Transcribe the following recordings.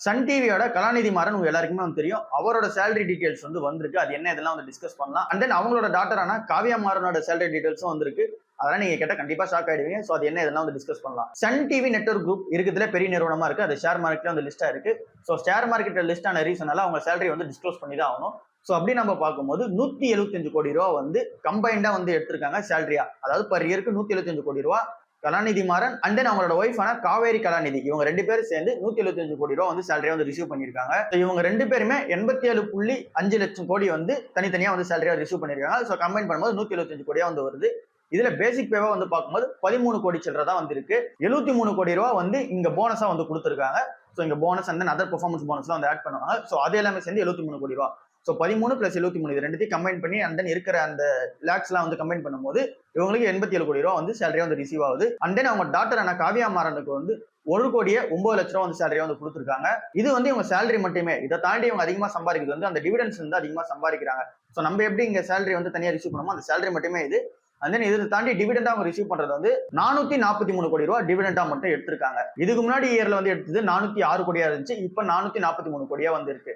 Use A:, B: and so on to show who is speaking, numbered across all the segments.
A: Sun டிவியோட கலாநிதி மாறன் உங்க எல்லாருக்குமே வந்து தெரியும். அவரோட சேலரி டீடைல்ஸ் வந்து வந்திருக்கு. அது என்ன இதெல்லாம் வந்து டிஸ்கஸ் பண்ணலாம். அண்ட் தென் அவங்களோட டாட்டரான காவ்யா மாறனோட சேலரி டீடைல்ஸும் வந்திருக்கு. அதெல்லாம் நீங்க கேட்டா கண்டிப்பா ஷாக் ஆயிடுவீங்க. சோ அது என்ன இதெல்லாம் வந்து டிஸ்கஸ் பண்ணலாம். சன் டிவி நெட்வொர்க் குரூப் இருக்கிறதுல பெரிய நிறுவனமா இருக்கு. அது ஷேர் மார்க்கெட்ல வந்து லிஸ்டா இருக்கு. சோ ஷேர் மார்க்கெட்ல லிஸ்ட் ஆன ரீசனால அவங்க சேலரி வந்து டிஸ்க்ளோஸ் பண்ணி தான் ஆகணும். சோ அப்படி நம்ம பார்க்கும்போது 175 கோடி ரூபாய் வந்து கம்பைண்டா வந்து எடுத்திருக்காங்க சேலரியா. அதாவது பர் இயருக்கு 175 கோடி ரூபாய் கலாநிதி மாறன் அண்ட் தென் அவங்களோட ஒய்ஃபான காவேரி கலாநிதி இவங்க 2 பேரும் சேர்ந்து 175 கோடி ரூபாய் வந்து சேலரியா வந்து ரிசீவ் பண்ணிருக்காங்க. இவங்க 2 பேருமே 87.5 லட்சம் கோடி வந்து தனித்தனியா வந்து சேலரியா ரிசீவ் பண்ணிருக்காங்க. சோ கம்பைன் பண்ணும்போது 175 கோடியா வந்து வருது. இதுல பேசிக் பேவா வந்து பார்க்கும்போது 13 கோடி சில்லற தான் வந்து இருக்கு. 73 கோடி ரூபாய் வந்து இங்க போனஸா வந்து கொடுத்திருக்காங்க. சோ இங்க போனஸ் அண்ட் அதர் பெர்ஃபார்மன்ஸ் போனஸ்லாம் வந்து ஆட் பண்ணுவாங்க. சோ அது எல்லாமே சேர்ந்து 73 கோடி ரூபாய். சோ 13 பிளஸ் 73 இது ரெண்டுத்தையும் கம்பைன் பண்ணி அண்ட் தென் இருக்கிற அந்த லேக்ஸ் எல்லாம் வந்து கம்பைன் பண்ணும்போது இவங்களுக்கு 87 கோடி ரூபாய் வந்து சேலரியா வந்து ரிசீவ் ஆகுது. அண்ட் தென் அவங்க டாட்டரான காவ்யா மாறனுக்கு வந்து 1,09,00,000 ரூபாய் வந்து சேலரியா வந்து கொடுத்திருக்காங்க. இது வந்து இவங்க சேலரி மட்டுமே. இதை தாண்டி இவங்க அதிகமா சம்பாதிக்கிறது வந்து அந்த டிவிடன்ஸ் வந்து அதிகமா சம்பாதிக்கிறாங்க. சோ நம்ம எப்படி இங்க சேலரி வந்து தனியா ரிசீவ் பண்ணுமோ அந்த சேலரி மட்டுமே இது. அண்ட் தென் இதை தாண்டி டிவிடெண்டா அவங்க ரிசீவ் பண்றது வந்து 443 கோடி ரூபாய் டிவிடெண்டா மட்டும் எடுத்திருக்காங்க. இதுக்கு முன்னாடி இயர்ல வந்து எடுத்தது 406 கோடியா இருந்துச்சு. இப்ப 443 கோடியா வந்து இருக்கு.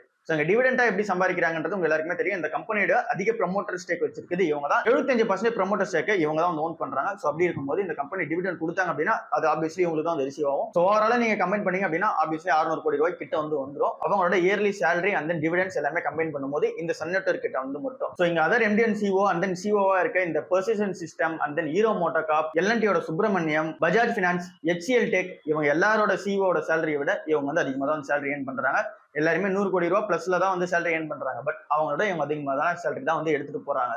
A: டிவிடெண்டா எப்படி சம்பாதிக்கிறாங்கன்றது உங்க எல்லாருக்குமே தெரியும். இந்த கம்பெனியோட அதிக ப்ரமோட்டர் ஸ்டேக் வச்சிருக்குது இவங்க தான். 75% ப்ரமோட்டர் ஸ்டேக் இவங்க தான் ஓன் பண்றாங்க. சோ அப்படி இருக்கும்போது இந்த கம்பெனி டிவிடெண்ட் கொடுத்தாங்க அப்படின்னா அது ஆப்வியஸ்லி உங்களுக்கு தான் ரிசீவ் ஆகும். சோ ஓவராலா நீங்க கம்பைன் பண்ணீங்க அப்படின்னா ஆப்வியஸ்லி 600 கோடி ரூபாய் கிட்ட வந்து வந்துரும். அவங்களோட early salary and then dividends எல்லாமே கம்பைன் பண்ணும்போது இந்த சன் நெட்வொர்க் கிட்ட வந்து மட்டும். சோ இங்க other MD and CEO and then சிஓவா இருக்க இந்த persistent system and then Hero MotoCorp, எல்என்டியோட Subramaniam, Bajaj finance, HCL tech இவங்க எல்லாரோட சிஓட சேலரியை விட இவங்க வந்து அதிகமா தான் சேலரி ஏர்ன் பண்றாங்க. எல்லாருமே 100 கோடி ரூபாய் பிளஸ்ல தான் வந்து சேலரி ஏர்ன் பண்றாங்க. பட் அவங்களோட இவங்க அதிகமா தான் சேலரி தான் வந்து எடுத்துட்டு போறாங்க.